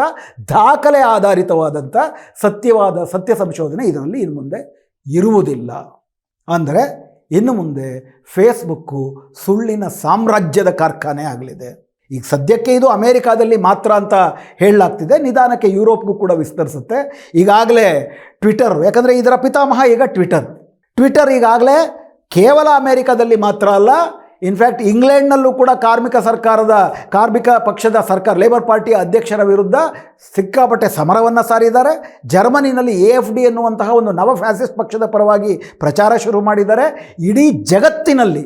ದಾಖಲೆ ಆಧಾರಿತವಾದಂಥ ಸತ್ಯ ಸಂಶೋಧನೆ ಇದರಲ್ಲಿ ಇನ್ನು ಮುಂದೆ ಇರುವುದಿಲ್ಲ. ಅಂದರೆ ಇನ್ನು ಮುಂದೆ ಫೇಸ್ಬುಕ್ಕು ಸುಳ್ಳಿನ ಸಾಮ್ರಾಜ್ಯದ ಕಾರ್ಖಾನೆ ಆಗಲಿದೆ. ಈಗ ಸದ್ಯಕ್ಕೆ ಇದು ಅಮೇರಿಕಾದಲ್ಲಿ ಮಾತ್ರ ಅಂತ ಹೇಳಲಾಗ್ತಿದೆ, ನಿಧಾನಕ್ಕೆ ಯುರೋಪ್ಗೂ ಕೂಡ ವಿಸ್ತರಿಸುತ್ತೆ. ಈಗಾಗಲೇ ಟ್ವಿಟರ್, ಯಾಕಂದರೆ ಇದರ ಪಿತಾಮಹ ಈಗ ಟ್ವಿಟರ್ ಈಗಾಗಲೇ ಕೇವಲ ಅಮೇರಿಕಾದಲ್ಲಿ ಮಾತ್ರ ಅಲ್ಲ, ಇನ್ಫ್ಯಾಕ್ಟ್ ಇಂಗ್ಲೆಂಡ್ನಲ್ಲೂ ಕೂಡ ಕಾರ್ಮಿಕ ಪಕ್ಷದ ಸರ್ಕಾರ ಲೇಬರ್ ಪಾರ್ಟಿಯ ಅಧ್ಯಕ್ಷರ ವಿರುದ್ಧ ಸಿಕ್ಕಾಪಟ್ಟೆ ಸಮರವನ್ನು ಸಾರಿದ್ದಾರೆ. ಜರ್ಮನಿನಲ್ಲಿ AFD ಎನ್ನುವಂತಹ ಒಂದು ನವ ಫ್ಯಾಸಿಸ್ಟ್ ಪಕ್ಷದ ಪರವಾಗಿ ಪ್ರಚಾರ ಶುರು ಮಾಡಿದ್ದಾರೆ. ಇಡೀ ಜಗತ್ತಿನಲ್ಲಿ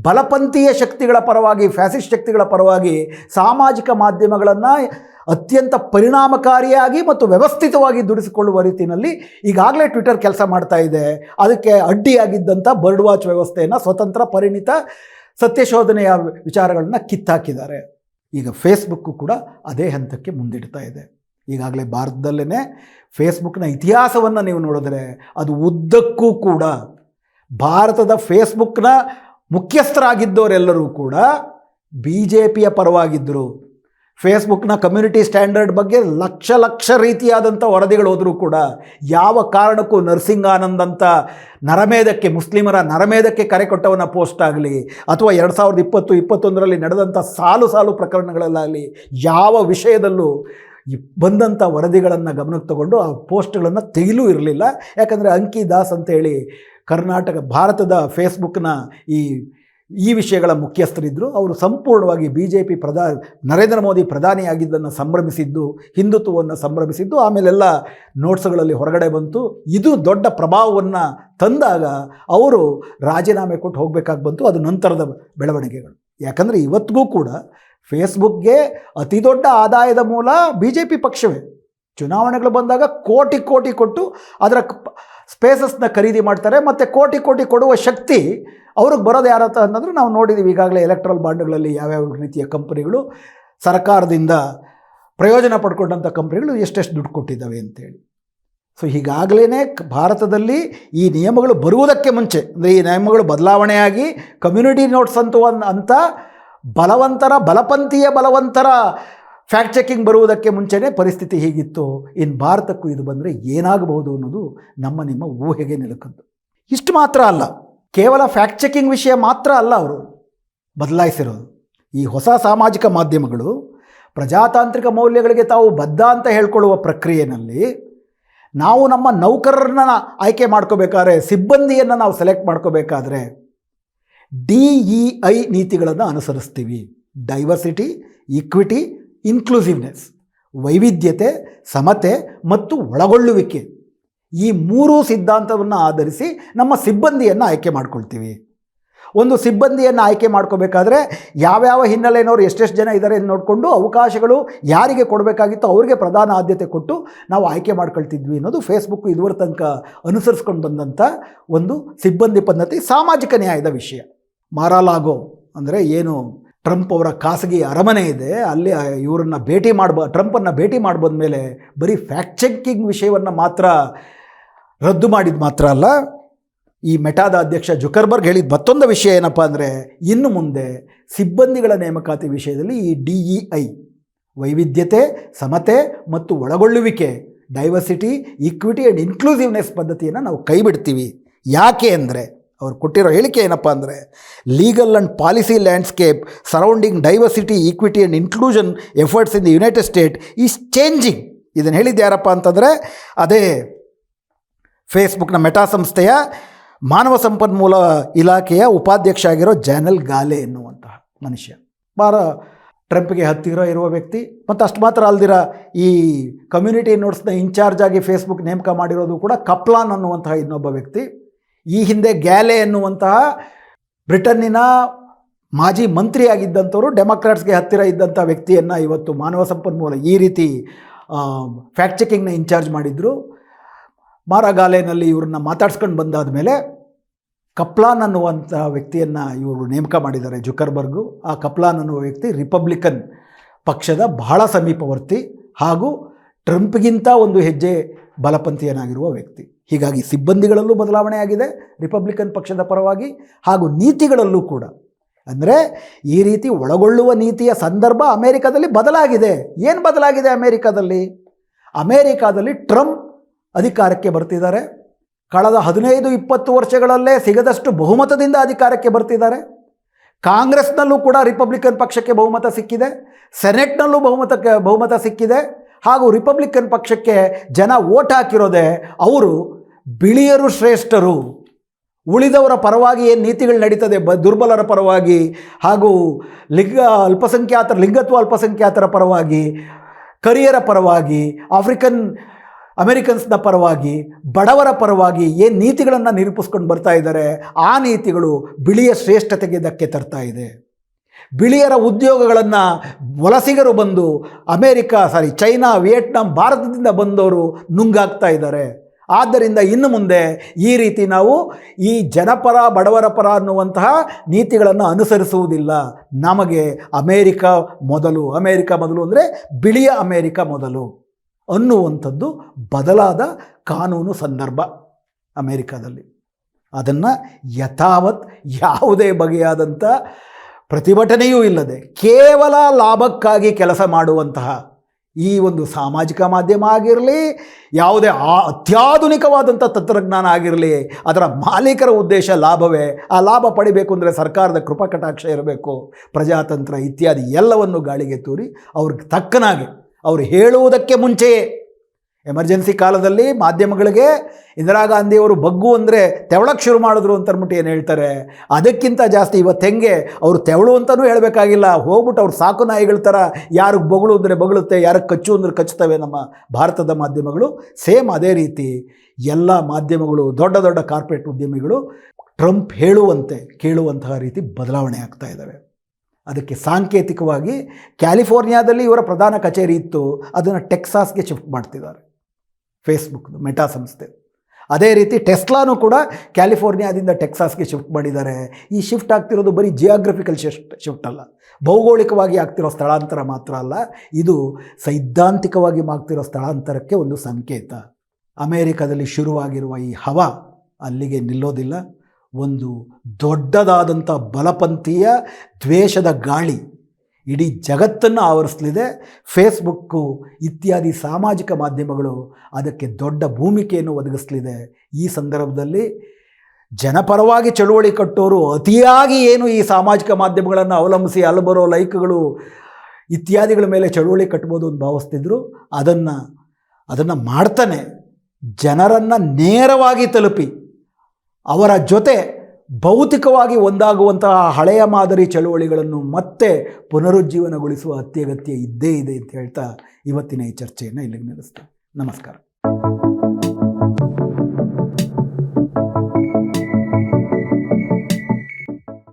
ಬಲಪಂಥೀಯ ಶಕ್ತಿಗಳ ಪರವಾಗಿ, ಫ್ಯಾಸಿಸ್ಟ್ ಶಕ್ತಿಗಳ ಪರವಾಗಿ ಸಾಮಾಜಿಕ ಮಾಧ್ಯಮಗಳನ್ನು ಅತ್ಯಂತ ಪರಿಣಾಮಕಾರಿಯಾಗಿ ಮತ್ತು ವ್ಯವಸ್ಥಿತವಾಗಿ ದುಡಿಸಿಕೊಳ್ಳುವ ರೀತಿಯಲ್ಲಿ ಈಗಾಗಲೇ ಟ್ವಿಟರ್ ಕೆಲಸ ಮಾಡ್ತಾ ಇದೆ. ಅದಕ್ಕೆ ಅಡ್ಡಿಯಾಗಿದ್ದಂಥ ಬರ್ಡ್ ವಾಚ್ ವ್ಯವಸ್ಥೆಯನ್ನು ಸ್ವತಂತ್ರ ಪರಿಣಿತ ಸತ್ಯಶೋಧನೆಯ ವಿಚಾರಗಳನ್ನು ಕಿತ್ತಾಕಿದ್ದಾರೆ. ಈಗ ಫೇಸ್ಬುಕ್ಕು ಕೂಡ ಅದೇ ಹಂತಕ್ಕೆ ಮುಂದಿಡ್ತಾ ಇದೆ. ಈಗಾಗಲೇ ಭಾರತದಲ್ಲೇ ಫೇಸ್ಬುಕ್ನ ಇತಿಹಾಸವನ್ನು ನೀವು ನೋಡಿದ್ರೆ ಅದು ಉದ್ದಕ್ಕೂ ಕೂಡ ಭಾರತದ ಫೇಸ್ಬುಕ್ನ ಮುಖ್ಯಸ್ಥರಾಗಿದ್ದವರೆಲ್ಲರೂ ಕೂಡ BJPಯ ಪರವಾಗಿದ್ದರು. ಫೇಸ್ಬುಕ್ನ ಕಮ್ಯುನಿಟಿ ಸ್ಟ್ಯಾಂಡರ್ಡ್ ಬಗ್ಗೆ ಲಕ್ಷ ರೀತಿಯಾದಂಥ ವರದಿಗಳು ಹೋದರೂ ಕೂಡ ಯಾವ ಕಾರಣಕ್ಕೂ ನರ್ಸಿಂಗ್ ಆನಂದ್ ಅಂತ ಮುಸ್ಲಿಮರ ನರಮೇಧಕ್ಕೆ ಕರೆ ಕೊಟ್ಟವನ ಪೋಸ್ಟ್ ಆಗಲಿ ಅಥವಾ 2020-21ರಲ್ಲಿ ನಡೆದಂಥ ಸಾಲು ಪ್ರಕರಣಗಳಲ್ಲಾಗಲಿ ಯಾವ ವಿಷಯದಲ್ಲೂ ಬಂದಂಥ ವರದಿಗಳನ್ನು ಗಮನಕ್ಕೆ ತಗೊಂಡು ಆ ಪೋಸ್ಟ್ಗಳನ್ನು ತೆಗಿಲೂ ಇರಲಿಲ್ಲ. ಯಾಕಂದರೆ ಅಂಕಿ ದಾಸ್ ಅಂತೇಳಿ ಭಾರತದ ಫೇಸ್ಬುಕ್ನ ಈ ವಿಷಯಗಳ ಮುಖ್ಯಸ್ಥರಿದ್ದರು. ಅವರು ಸಂಪೂರ್ಣವಾಗಿ BJP ನರೇಂದ್ರ ಮೋದಿ ಪ್ರಧಾನಿಯಾಗಿದ್ದನ್ನು ಸಂಭ್ರಮಿಸಿದ್ದು, ಹಿಂದುತ್ವವನ್ನು ಸಂಭ್ರಮಿಸಿದ್ದು ಆಮೇಲೆಲ್ಲ ನೋಟ್ಸ್ಗಳಲ್ಲಿ ಹೊರಗಡೆ ಬಂತು. ಇದು ದೊಡ್ಡ ಪ್ರಭಾವವನ್ನು ತಂದಾಗ ಅವರು ರಾಜೀನಾಮೆ ಕೊಟ್ಟು ಹೋಗಬೇಕಾಗಿ ಬಂತು. ಅದು ನಂತರದ ಬೆಳವಣಿಗೆಗಳು. ಯಾಕಂದರೆ ಇವತ್ತಿಗೂ ಕೂಡ ಫೇಸ್ಬುಕ್ಗೆ ಅತಿ ದೊಡ್ಡ ಆದಾಯದ ಮೂಲ BJP ಪಕ್ಷವೇ. ಚುನಾವಣೆಗಳು ಬಂದಾಗ ಕೋಟಿ ಕೊಟ್ಟು ಅದರ ಸ್ಪೇಸಸ್ನ ಖರೀದಿ ಮಾಡ್ತಾರೆ. ಮತ್ತು ಕೋಟಿ ಕೊಡುವ ಶಕ್ತಿ ಅವ್ರಿಗೆ ಬರೋದು ಯಾರತ್ತ ಅಂತಂದರೆ ನಾವು ನೋಡಿದ್ದೀವಿ ಈಗಾಗಲೇ ಎಲೆಕ್ಟ್ರಲ್ ಬಾಂಡ್ಗಳಲ್ಲಿ ಯಾವ್ಯಾವ ರೀತಿಯ ಕಂಪನಿಗಳು ಸರ್ಕಾರದಿಂದ ಪ್ರಯೋಜನ ಪಡ್ಕೊಂಡಂಥ ಕಂಪ್ನಿಗಳು ಎಷ್ಟೆಷ್ಟು ದುಡ್ಡು ಕೊಟ್ಟಿದ್ದಾವೆ ಅಂತೇಳಿ. ಸೊ ಹೀಗಾಗಲೇ ಭಾರತದಲ್ಲಿ ಈ ನಿಯಮಗಳು ಬರುವುದಕ್ಕೆ ಮುಂಚೆ, ಅಂದರೆ ಈ ನಿಯಮಗಳು ಬದಲಾವಣೆಯಾಗಿ ಕಮ್ಯುನಿಟಿ ನೋಟ್ಸ್ ಅಂತ ಬಲಪಂಥೀಯ ಫ್ಯಾಕ್ಟ್ ಚೆಕಿಂಗ್ ಬರುವುದಕ್ಕೆ ಮುಂಚೆನೇ ಪರಿಸ್ಥಿತಿ ಹೀಗಿತ್ತು. ಇನ್ನು ಭಾರತಕ್ಕೂ ಇದು ಬಂದರೆ ಏನಾಗಬಹುದು ಅನ್ನೋದು ನಿಮ್ಮ ಊಹೆಗೆ ನಿಲುಕದ್ದು. ಇಷ್ಟು ಮಾತ್ರ ಅಲ್ಲ, ಕೇವಲ ಫ್ಯಾಕ್ಟ್ ಚೆಕಿಂಗ್ ವಿಷಯ ಮಾತ್ರ ಅಲ್ಲ ಅವರು ಬದಲಾಯಿಸಿರೋದು. ಈ ಹೊಸ ಸಾಮಾಜಿಕ ಮಾಧ್ಯಮಗಳು ಪ್ರಜಾತಾಂತ್ರಿಕ ಮೌಲ್ಯಗಳಿಗೆ ತಾವು ಬದ್ಧ ಅಂತ ಹೇಳ್ಕೊಳ್ಳುವ ಪ್ರಕ್ರಿಯೆಯಲ್ಲಿ ನಾವು ನಮ್ಮ ನೌಕರರನ್ನ ಆಯ್ಕೆ ಮಾಡ್ಕೋಬೇಕಾದ್ರೆ, ಸಿಬ್ಬಂದಿಯನ್ನು ನಾವು ಸೆಲೆಕ್ಟ್ ಮಾಡ್ಕೋಬೇಕಾದ್ರೆ DEI ನೀತಿಗಳನ್ನು ಅನುಸರಿಸ್ತೀವಿ. ಡೈವರ್ಸಿಟಿ, ಈಕ್ವಿಟಿ, ಇನ್ಕ್ಲೂಸಿವ್ನೆಸ್, ವೈವಿಧ್ಯತೆ, ಸಮತೆ ಮತ್ತು ಒಳಗೊಳ್ಳುವಿಕೆ, ಈ 3 ಸಿದ್ಧಾಂತವನ್ನು ಆಧರಿಸಿ ನಮ್ಮ ಸಿಬ್ಬಂದಿಯನ್ನು ಆಯ್ಕೆ ಮಾಡ್ಕೊಳ್ತೀವಿ. ಒಂದು ಸಿಬ್ಬಂದಿಯನ್ನು ಆಯ್ಕೆ ಮಾಡ್ಕೋಬೇಕಾದ್ರೆ ಯಾವ್ಯಾವ ಹಿನ್ನೆಲೆಯವರು ಎಷ್ಟೆಷ್ಟು ಜನ ಇದ್ದಾರೆ ಅಂತ ನೋಡಿಕೊಂಡು ಅವಕಾಶಗಳು ಯಾರಿಗೆ ಕೊಡಬೇಕಾಗಿತ್ತು ಅವರಿಗೆ ಪ್ರಧಾನ ಆದ್ಯತೆ ಕೊಟ್ಟು ನಾವು ಆಯ್ಕೆ ಮಾಡ್ಕೊಳ್ತಿದ್ವಿ ಅನ್ನೋದು ಫೇಸ್ಬುಕ್ ಇದುವರ ತನಕ ಅನುಸರಿಸ್ಕೊಂಡು ಬಂದಂಥ ಒಂದು ಸಿಬ್ಬಂದಿ ಪದ್ಧತಿ, ಸಾಮಾಜಿಕ ನ್ಯಾಯದ ವಿಷಯ. ಮಾರಾಲಾಗೋ ಅಂದರೆ ಏನು ಟ್ರಂಪ್ ಅವರ ಖಾಸಗಿ ಅರಮನೆ ಇದೆ, ಅಲ್ಲಿ ಇವರನ್ನು ಟ್ರಂಪನ್ನು ಭೇಟಿ ಮಾಡ್ಬೋದ ಮೇಲೆ ಬರೀ ಫ್ಯಾಕ್ಟ್ ಚೆಕಿಂಗ್ ವಿಷಯವನ್ನು ಮಾತ್ರ ರದ್ದು ಮಾಡಿದ ಮಾತ್ರ ಅಲ್ಲ, ಈ ಮೆಟಾದ ಅಧ್ಯಕ್ಷ ಜುಕರ್ಬರ್ಗ್ ಹೇಳಿದ ಮತ್ತೊಂದು ವಿಷಯ ಏನಪ್ಪ ಅಂದರೆ, ಇನ್ನು ಮುಂದೆ ಸಿಬ್ಬಂದಿಗಳ ನೇಮಕಾತಿ ವಿಷಯದಲ್ಲಿ ಈ DEI ವೈವಿಧ್ಯತೆ, ಸಮತೆ ಮತ್ತು ಒಳಗೊಳ್ಳುವಿಕೆ, ಡೈವರ್ಸಿಟಿ, ಈಕ್ವಿಟಿ ಆ್ಯಂಡ್ ಇನ್ಕ್ಲೂಸಿವ್ನೆಸ್ ಪದ್ಧತಿಯನ್ನು ನಾವು ಕೈ ಬಿಡ್ತೀವಿ. ಯಾಕೆ ಅಂದರೆ ಅವ್ರು ಕೊಟ್ಟಿರೋ ಹೇಳಿಕೆ ಏನಪ್ಪ ಅಂದರೆ, legal and policy landscape surrounding diversity, equity and inclusion efforts in the United state is changing. ಇದನ್ನು ಹೇಳಿದ್ದು ಯಾರಪ್ಪ ಅಂತಂದರೆ ಅದೇ ಫೇಸ್ಬುಕ್ನ ಮೆಟಾ ಸಂಸ್ಥೆಯ ಮಾನವ ಸಂಪನ್ಮೂಲ ಇಲಾಖೆಯ ಉಪಾಧ್ಯಕ್ಷ ಆಗಿರೋ ಜಾನೆಲ್ ಗಾಲೆ ಎನ್ನುವಂತಹ ಮನುಷ್ಯ. ಟ್ರಂಪ್ಗೆ ಹತ್ತಿರ ಇರುವ ವ್ಯಕ್ತಿ. ಮತ್ತು ಅಷ್ಟು ಮಾತ್ರ ಅಲ್ದಿರ ಈ ಕಮ್ಯುನಿಟಿ ನೋಟ್ಸ್ನ ಇನ್ಚಾರ್ಜ್ ಆಗಿ ಫೇಸ್ಬುಕ್ ನೇಮಕ ಮಾಡಿರೋದು ಕೂಡ ಕಪ್ಲಾನ್ ಅನ್ನುವಂತಹ ಇನ್ನೊಬ್ಬ ವ್ಯಕ್ತಿ. ಈ ಹಿಂದೆ ಗ್ಯಾಲೆ ಎನ್ನುವಂತಹ ಬ್ರಿಟನ್ನಿನ ಮಾಜಿ ಮಂತ್ರಿಯಾಗಿದ್ದಂಥವರು, ಡೆಮಾಕ್ರಾಟ್ಸ್ಗೆ ಹತ್ತಿರ ಇದ್ದಂಥ ವ್ಯಕ್ತಿಯನ್ನು ಇವತ್ತು ಮಾನವ ಸಂಪನ್ಮೂಲ ಈ ರೀತಿ ಫ್ಯಾಕ್ಟ್ ಚೆಕಿಂಗ್ನ ಇನ್ಚಾರ್ಜ್ ಮಾಡಿದರು. ಮಾರಾಗಾಲೆನಲ್ಲಿ ಇವ್ರನ್ನ ಮಾತಾಡ್ಸ್ಕೊಂಡು ಬಂದಾದ ಮೇಲೆ ಕಪ್ಲಾನ್ ಅನ್ನುವಂಥ ವ್ಯಕ್ತಿಯನ್ನು ಇವರು ನೇಮಕ ಮಾಡಿದ್ದಾರೆ ಜುಕರ್ಬರ್ಗು. ಆ ಕಪ್ಲಾನ್ ಅನ್ನುವ ವ್ಯಕ್ತಿ ರಿಪಬ್ಲಿಕನ್ ಪಕ್ಷದ ಬಹಳ ಸಮೀಪವರ್ತಿ ಹಾಗೂ ಟ್ರಂಪ್ಗಿಂತ ಒಂದು ಹೆಜ್ಜೆ ಬಲಪಂಥೀಯನಾಗಿರುವ ವ್ಯಕ್ತಿ. ಹೀಗಾಗಿ ಸಿಬ್ಬಂದಿಗಳಲ್ಲೂ ಬದಲಾವಣೆ ಆಗಿದೆ ರಿಪಬ್ಲಿಕನ್ ಪಕ್ಷದ ಪರವಾಗಿ, ಹಾಗೂ ನೀತಿಗಳಲ್ಲೂ ಕೂಡ. ಅಂದರೆ ಈ ರೀತಿ ಒಳಗೊಳ್ಳುವ ನೀತಿಯ ಸಂದರ್ಭ ಅಮೇರಿಕಾದಲ್ಲಿ ಬದಲಾಗಿದೆ. ಏನು ಬದಲಾಗಿದೆ ಅಮೇರಿಕಾದಲ್ಲಿ ಟ್ರಂಪ್ ಅಧಿಕಾರಕ್ಕೆ ಬರ್ತಿದ್ದಾರೆ. ಕಳೆದ 15-20 ವರ್ಷಗಳಲ್ಲೇ ಸಿಗದಷ್ಟು ಬಹುಮತದಿಂದ ಅಧಿಕಾರಕ್ಕೆ ಬರ್ತಿದ್ದಾರೆ. ಕಾಂಗ್ರೆಸ್ನಲ್ಲೂ ಕೂಡ ರಿಪಬ್ಲಿಕನ್ ಪಕ್ಷಕ್ಕೆ ಬಹುಮತ ಸಿಕ್ಕಿದೆ, ಸೆನೆಟ್ನಲ್ಲೂ ಬಹುಮತ ಸಿಕ್ಕಿದೆ. ಹಾಗೂ ರಿಪಬ್ಲಿಕನ್ ಪಕ್ಷಕ್ಕೆ ಜನ ವೋಟ್ ಹಾಕಿರೋದೆ ಅವರು ಬಿಳಿಯರು ಶ್ರೇಷ್ಠರು, ಉಳಿದವರ ಪರವಾಗಿ ಏನು ನೀತಿಗಳು ನಡೀತದೆ, ದುರ್ಬಲರ ಪರವಾಗಿ ಹಾಗೂ ಲಿಂಗತ್ವ ಅಲ್ಪಸಂಖ್ಯಾತರ ಪರವಾಗಿ, ಕರಿಯರ ಪರವಾಗಿ, ಅಮೆರಿಕನ್ಸ್ನ ಪರವಾಗಿ, ಬಡವರ ಪರವಾಗಿ ಏನು ನೀತಿಗಳನ್ನು ನಿರೂಪಿಸ್ಕೊಂಡು ಬರ್ತಾ ಇದ್ದಾರೆ, ಆ ನೀತಿಗಳು ಬಿಳಿಯ ಶ್ರೇಷ್ಠತೆಗೆ ಧಕ್ಕೆ ತರ್ತಾ ಇದೆ. ಬಿಳಿಯರ ಉದ್ಯೋಗಗಳನ್ನು ವಲಸಿಗರು ಬಂದು ಚೈನಾ, ವಿಯೆಟ್ನಾಂ, ಭಾರತದಿಂದ ಬಂದವರು ನುಂಗಾಗ್ತಾ ಇದ್ದಾರೆ. ಆದ್ದರಿಂದ ಇನ್ನು ಮುಂದೆ ಈ ರೀತಿ ನಾವು ಈ ಜನಪರ ಬಡವರ ಪರ ಅನ್ನುವಂತಹ ನೀತಿಗಳನ್ನು ಅನುಸರಿಸುವುದಿಲ್ಲ. ನಮಗೆ ಅಮೇರಿಕ ಮೊದಲು ಅಂದರೆ ಬಿಳಿಯ ಅಮೇರಿಕ ಮೊದಲು ಅನ್ನುವಂಥದ್ದು ಬದಲಾದ ಕಾನೂನು ಸಂದರ್ಭ ಅಮೇರಿಕಾದಲ್ಲಿ. ಅದನ್ನು ಯಥಾವತ್ ಯಾವುದೇ ಬಗೆಯಾದಂಥ ಪ್ರತಿಭಟನೆಯೂ ಇಲ್ಲದೆ ಕೇವಲ ಲಾಭಕ್ಕಾಗಿ ಕೆಲಸ ಮಾಡುವಂತಹ ಈ ಒಂದು ಸಾಮಾಜಿಕ ಮಾಧ್ಯಮ ಆಗಿರಲಿ, ಯಾವುದೇ ಅತ್ಯಾಧುನಿಕವಾದಂಥ ತಂತ್ರಜ್ಞಾನ ಆಗಿರಲಿ, ಅದರ ಮಾಲೀಕರ ಉದ್ದೇಶ ಲಾಭವೇ. ಆ ಲಾಭ ಪಡಿಬೇಕು ಅಂದರೆ ಸರ್ಕಾರದ ಕೃಪಾಕಟಾಕ್ಷ ಇರಬೇಕು, ಪ್ರಜಾತಂತ್ರ ಇತ್ಯಾದಿ ಎಲ್ಲವನ್ನು ಗಾಳಿಗೆ ತೂರಿ ಅವ್ರಿಗೆ ತಕ್ಕನಾಗಿ ಅವರು ಹೇಳುವುದಕ್ಕೆ ಮುಂಚೆಯೇ ಎಮರ್ಜೆನ್ಸಿ ಕಾಲದಲ್ಲಿ ಮಾಧ್ಯಮಗಳಿಗೆ ಇಂದಿರಾ ಗಾಂಧಿಯವರು ಬಗ್ಗು ಅಂದರೆ ತೆವಳಕ್ಕೆ ಶುರು ಮಾಡಿದ್ರು ಅಂತ ಅಂದ್ಬಿಟ್ಟು ಏನು ಹೇಳ್ತಾರೆ, ಅದಕ್ಕಿಂತ ಜಾಸ್ತಿ ಇವತ್ತು ಹೆಂಗೆ ಅವರು ತೆವಳು ಅಂತಲೂ ಹೇಳಬೇಕಾಗಿಲ್ಲ, ಹೋಗ್ಬಿಟ್ಟು ಅವ್ರು ಸಾಕು ನಾಯಿಗಳ ಥರ ಯಾರಿಗೆ ಬೊಗಳು ಅಂದರೆ ಬೊಗಳುತ್ತೆ, ಯಾರಿಗೆ ಕಚ್ಚು ಅಂದರೆ ಕಚ್ಚುತ್ತವೆ ನಮ್ಮ ಭಾರತದ ಮಾಧ್ಯಮಗಳು. ಸೇಮ್ ಅದೇ ರೀತಿ ಎಲ್ಲ ಮಾಧ್ಯಮಗಳು, ದೊಡ್ಡ ದೊಡ್ಡ ಕಾರ್ಪೊರೇಟ್ ಉದ್ಯಮಿಗಳು ಟ್ರಂಪ್ ಹೇಳುವಂತೆ ಕೇಳುವಂತಹ ರೀತಿ ಬದಲಾವಣೆ ಆಗ್ತಾ ಇದ್ದಾವೆ. ಅದಕ್ಕೆ ಸಾಂಕೇತಿಕವಾಗಿ ಕ್ಯಾಲಿಫೋರ್ನಿಯಾದಲ್ಲಿ ಇವರ ಪ್ರಧಾನ ಕಚೇರಿ ಇತ್ತು, ಅದನ್ನು ಟೆಕ್ಸಾಸ್ಗೆ ಶಿಫ್ಟ್ ಮಾಡ್ತಿದ್ದಾರೆ ಫೇಸ್ಬುಕ್ದು ಮೆಟಾ ಸಂಸ್ಥೆ. ಅದೇ ರೀತಿ ಟೆಸ್ಲಾನು ಕೂಡ ಕ್ಯಾಲಿಫೋರ್ನಿಯಾದಿಂದ ಟೆಕ್ಸಾಸ್ಗೆ ಶಿಫ್ಟ್ ಮಾಡಿದ್ದಾರೆ. ಈ ಶಿಫ್ಟ್ ಆಗ್ತಿರೋದು ಬರೀ ಜಿಯಾಗ್ರಫಿಕಲ್ ಶಿಫ್ಟ್ ಅಲ್ಲ, ಭೌಗೋಳಿಕವಾಗಿ ಆಗ್ತಿರೋ ಸ್ಥಳಾಂತರ ಮಾತ್ರ ಅಲ್ಲ, ಇದು ಸೈದ್ಧಾಂತಿಕವಾಗಿ ಆಗ್ತಿರೋ ಸ್ಥಳಾಂತರಕ್ಕೆ ಒಂದು ಸಂಕೇತ. ಅಮೇರಿಕಾದಲ್ಲಿ ಶುರುವಾಗಿರುವ ಈ ಹವಾ ಅಲ್ಲಿಗೆ ನಿಲ್ಲೋದಿಲ್ಲ. ಒಂದು ದೊಡ್ಡದಾದಂಥ ಬಲಪಂಥೀಯ ದ್ವೇಷದ ಗಾಳಿ ಇಡೀ ಜಗತ್ತನ್ನು ಆವರಿಸಲಿದೆ. ಫೇಸ್ಬುಕ್ಕು ಇತ್ಯಾದಿ ಸಾಮಾಜಿಕ ಮಾಧ್ಯಮಗಳು ಅದಕ್ಕೆ ದೊಡ್ಡ ಭೂಮಿಕೆಯನ್ನು ಒದಗಿಸಲಿದೆ. ಈ ಸಂದರ್ಭದಲ್ಲಿ ಜನಪರವಾಗಿ ಚಳುವಳಿ ಕಟ್ಟೋರು ಅತಿಯಾಗಿ ಏನು ಈ ಸಾಮಾಜಿಕ ಮಾಧ್ಯಮಗಳನ್ನು ಅವಲಂಬಿಸಿ ಅಲ್ಬರೋ ಲೈಕ್ಗಳು ಇತ್ಯಾದಿಗಳ ಮೇಲೆ ಚಳುವಳಿ ಕಟ್ಬೋದು ಅಂತ ಭಾವಿಸ್ತಿದ್ರು. ಅದನ್ನು ಮಾಡ್ತಾನೆ ಜನರನ್ನು ನೇರವಾಗಿ ತಲುಪಿ ಅವರ ಜೊತೆ ಭೌತಿಕವಾಗಿ ಒಂದಾಗುವಂತಹ ಹಳೆಯ ಮಾದರಿ ಚಳುವಳಿಗಳನ್ನು ಮತ್ತೆ ಪುನರುಜ್ಜೀವನಗೊಳಿಸುವ ಅತ್ಯಗತ್ಯ ಇದ್ದೇ ಇದೆ ಅಂತ ಹೇಳ್ತಾ ಇವತ್ತಿನ ಈ ಚರ್ಚೆಯನ್ನು ಇಲ್ಲಿಗೆ ನಿಲ್ಲಿಸ್ತೇನೆ. ನಮಸ್ಕಾರ.